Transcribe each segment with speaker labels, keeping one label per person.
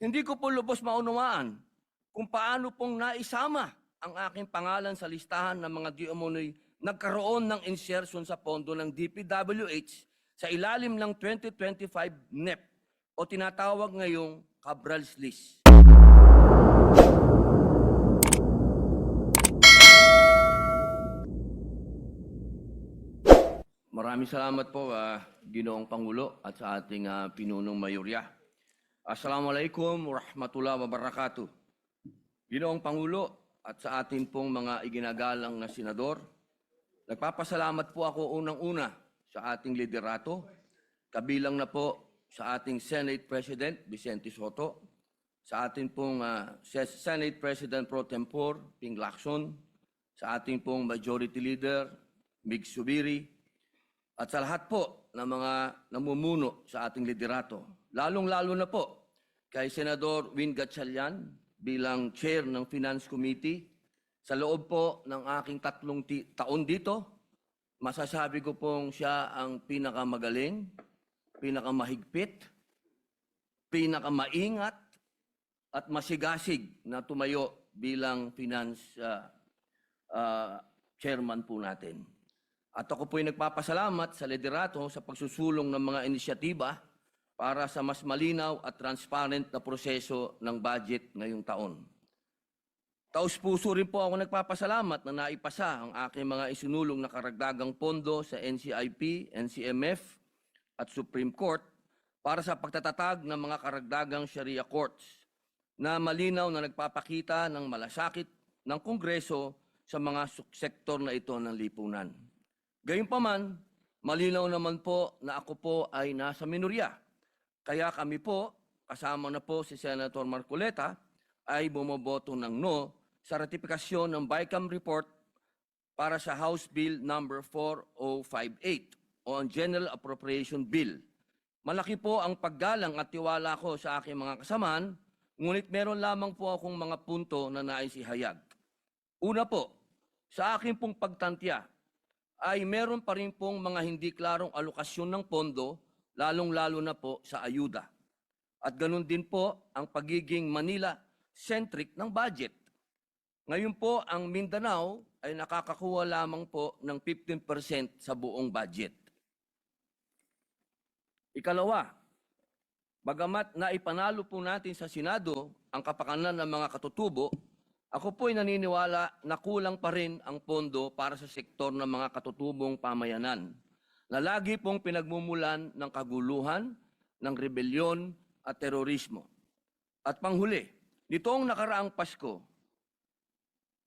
Speaker 1: Hindi ko po lubos maunawaan kung paano pong naisama ang aking pangalan sa listahan ng mga di umano'y nagkaroon ng insertion sa pondo ng DPWH sa ilalim ng 2025 NEP o tinatawag ngayong Cabral's List. Maraming salamat po, Ginoong Pangulo at sa ating pinunong mayorya. Assalamualaikum warahmatullahi wabarakatuh. Ginoong Pangulo at sa atin pong mga iginagalang na senador, nagpapasalamat po ako unang-una sa ating liderato, kabilang na po sa ating Senate President Vicente Sotto, sa ating pong Senate President Pro Tempore Ping Lacson, sa ating pong Majority Leader Mig Subiri, at sa lahat po ng mga namumuno sa ating liderato, lalong-lalo na po kay Senador Win Gatchalian bilang Chair ng Finance Committee. Sa loob po ng aking 3 taon dito, masasabi ko pong siya ang pinakamagaling, pinakamahigpit, pinakamaingat at masigasig na tumayo bilang Finance Chairman po natin. At ako po'y nagpapasalamat sa liderato sa pagsusulong ng mga inisyatiba para sa mas malinaw at transparent na proseso ng budget ngayong taon. Taus-puso rin po ako nagpapasalamat na naipasa ang aking mga isinulong na karagdagang pondo sa NCIP, NCMF at Supreme Court para sa pagtatatag ng mga karagdagang Sharia Courts na malinaw na nagpapakita ng malasakit ng Kongreso sa mga sektor na ito ng lipunan. Gayunpaman, malinaw naman po na ako po ay nasa minorya. Kaya kami po, kasama na po si Senator Marcoleta, ay bumoboto ng no sa ratifikasyon ng BICAM report para sa House Bill number 4058 o ang General Appropriation Bill. Malaki po ang paggalang at tiwala ko sa aking mga kasamaan, ngunit meron lamang po akong mga punto na nais ihayag. Una po, sa aking pong pagtantya, ay meron pa rin pong mga hindi klarong alokasyon ng pondo, lalong-lalo na po sa ayuda. At ganun din po ang pagiging Manila-centric ng budget. Ngayon po, ang Mindanao ay nakakakuha lamang po ng 15% sa buong budget. Ikalawa, bagamat naipanalo po natin sa Senado ang kapakanan ng mga katutubo, ako po'y naniniwala na kulang pa rin ang pondo para sa sektor ng mga katutubong pamayanan na lagi pong pinagmumulan ng kaguluhan, ng rebelyon at terorismo. At panghuli, nitong nakaraang Pasko,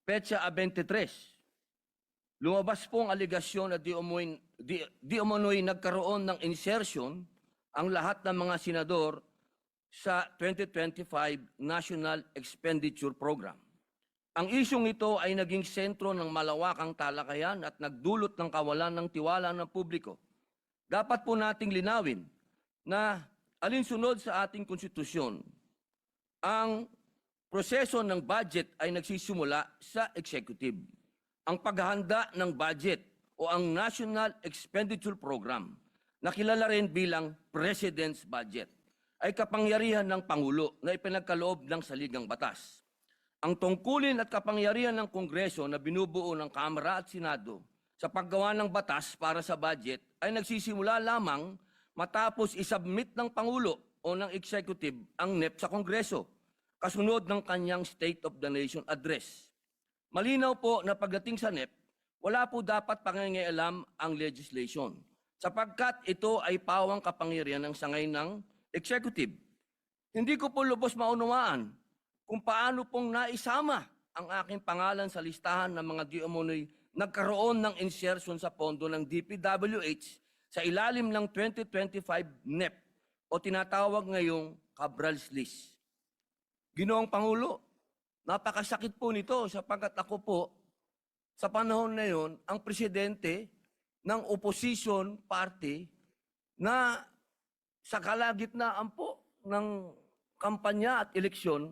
Speaker 1: Petsa 23, lumabas pong aligasyon na di umano'y nagkaroon ng insertion ang lahat ng mga senador sa 2025 National Expenditure Program. Ang isyong ito ay naging sentro ng malawakang talakayan at nagdulot ng kawalan ng tiwala ng publiko. Dapat po nating linawin na alinsunod sa ating konstitusyon, ang proseso ng budget ay nagsisimula sa executive. Ang paghahanda ng budget o ang National Expenditure Program, na kilala rin bilang President's Budget, ay kapangyarihan ng Pangulo na ipinagkaloob ng saligang batas. Ang tungkulin at kapangyarihan ng Kongreso na binubuo ng Kamara at Senado sa paggawa ng batas para sa budget ay nagsisimula lamang matapos isubmit ng Pangulo o ng Executive ang NEP sa Kongreso, kasunod ng kanyang State of the Nation Address. Malinaw po na pagdating sa NEP, wala po dapat pangingialam ang legislation, sapagkat ito ay pawang kapangyarihan ng sangay ng Executive. Hindi ko po lubos maunawaan kung paano pong naisama ang aking pangalan sa listahan ng mga di umano'y nagkaroon ng insertion sa pondo ng DPWH sa ilalim ng 2025 NEP o tinatawag ngayong Cabral's List. Ginoong Pangulo, napakasakit po nito sapagkat ako po sa panahon na yon ang presidente ng opposition party na sa kalagitnaan po ng kampanya at eleksyon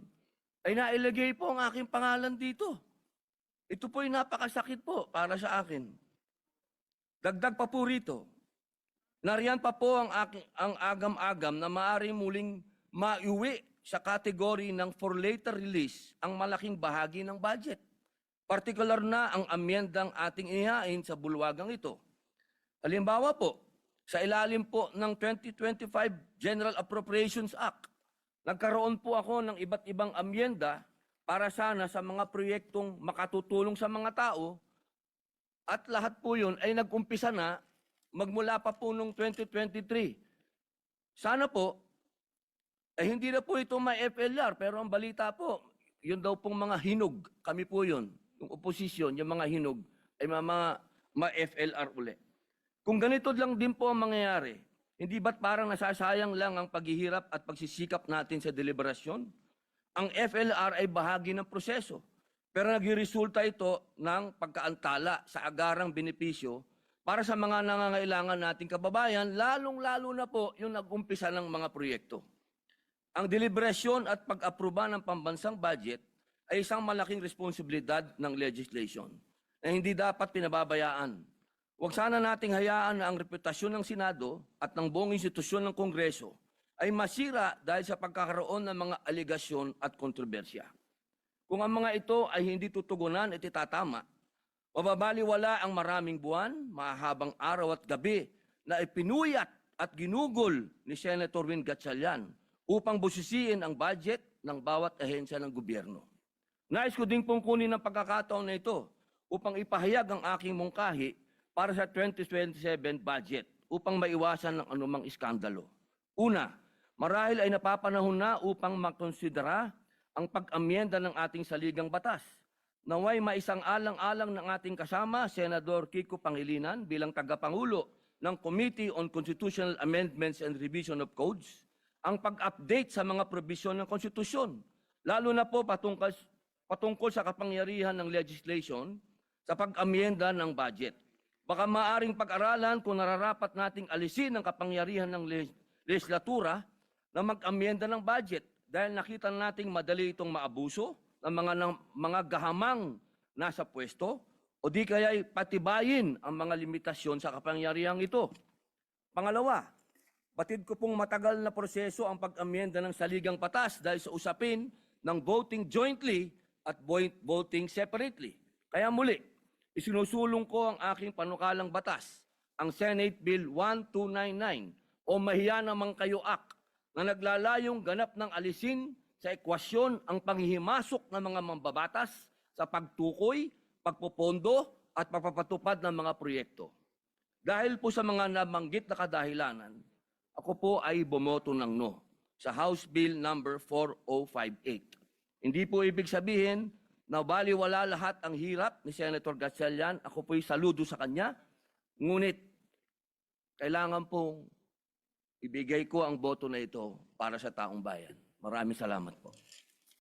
Speaker 1: ay nailagay po ang aking pangalan dito. Ito po'y napakasakit po para sa akin. Dagdag pa po rito, nariyan pa po ang agam-agam na maaari muling maiuwi sa category ng for later release ang malaking bahagi ng budget. Partikular na ang amyendang ating inihain sa bulwagang ito. Halimbawa po, sa ilalim po ng 2025 General Appropriations Act, nagkaroon po ako ng iba't ibang amyenda para sana sa mga proyektong makatutulong sa mga tao at lahat po yun ay nag-umpisa na magmula pa po noong 2023. Sana po, ay hindi na po ito may FLR, pero ang balita po, yun daw pong mga hinog, kami po yun, yung oposisyon, yung mga hinog, ay ma-FLR uli. Kung ganito lang din po ang mangyayari, hindi ba't parang nasasayang lang ang paghihirap at pagsisikap natin sa deliberasyon? Ang FLR ay bahagi ng proseso, pero nagresulta ito ng pagkaantala sa agarang benepisyo para sa mga nangangailangan nating kababayan, lalong-lalo na po yung nag-umpisa ng mga proyekto. Ang deliberasyon at pag-aproba ng pambansang budget ay isang malaking responsibilidad ng legislation na hindi dapat pinababayaan. Huwag sana nating hayaan na ang reputasyon ng Senado at ng buong institusyon ng Kongreso ay masira dahil sa pagkakaroon ng mga aligasyon at kontrobersya. Kung ang mga ito ay hindi tutugunan at itatama, mababaliwala ang maraming buwan, mahahabang araw at gabi na ipinuyat at ginugol ni Senator Win Gatchalian upang busisiin ang budget ng bawat ahensya ng gobyerno. Nais ko ding pong kunin ang pagkakataon na ito upang ipahayag ang aking mungkahi para sa 2027 budget upang maiwasan ng anumang iskandalo. Una, marahil ay napapanahon na upang makonsidera ang pag-amyenda ng ating saligang batas. Naway maisang-alang-alang ng ating kasama, Senador Kiko Pangilinan bilang tagapangulo ng Committee on Constitutional Amendments and Revision of Codes, ang pag-update sa mga probisyon ng konstitusyon, lalo na po patungkol sa kapangyarihan ng legislation sa pag-amyenda ng budget. Baka maaring pag-aralan kung nararapat nating alisin ang kapangyarihan ng legislatura na mag-amyenda ng budget dahil nakita nating madali itong maabuso ng mga gahamang nasa pwesto o di kaya'y patibayin ang mga limitasyon sa kapangyarihang ito. Pangalawa, batid ko pong matagal na proseso ang pag-amyenda ng saligang batas dahil sa usapin ng voting jointly at voting separately. Kaya muli, isinusulong ko ang aking panukalang batas, ang Senate Bill 1299 o Mahiya Naman Kayo Act na naglalayong ganap ng alisin sa ekwasyon ang panghihimasok ng mga mambabatas sa pagtukoy, pagpopondo at pagpapatupad ng mga proyekto. Dahil po sa mga nabanggit na kadahilanan, ako po ay bumoto ng no sa House Bill number 4058. Hindi po ibig sabihin na baliwala lahat ang hirap ni Senator Gatchalian. Ako po'y saludo sa kanya. Ngunit, kailangan pong ibigay ko ang boto na ito para sa taong bayan. Maraming salamat po.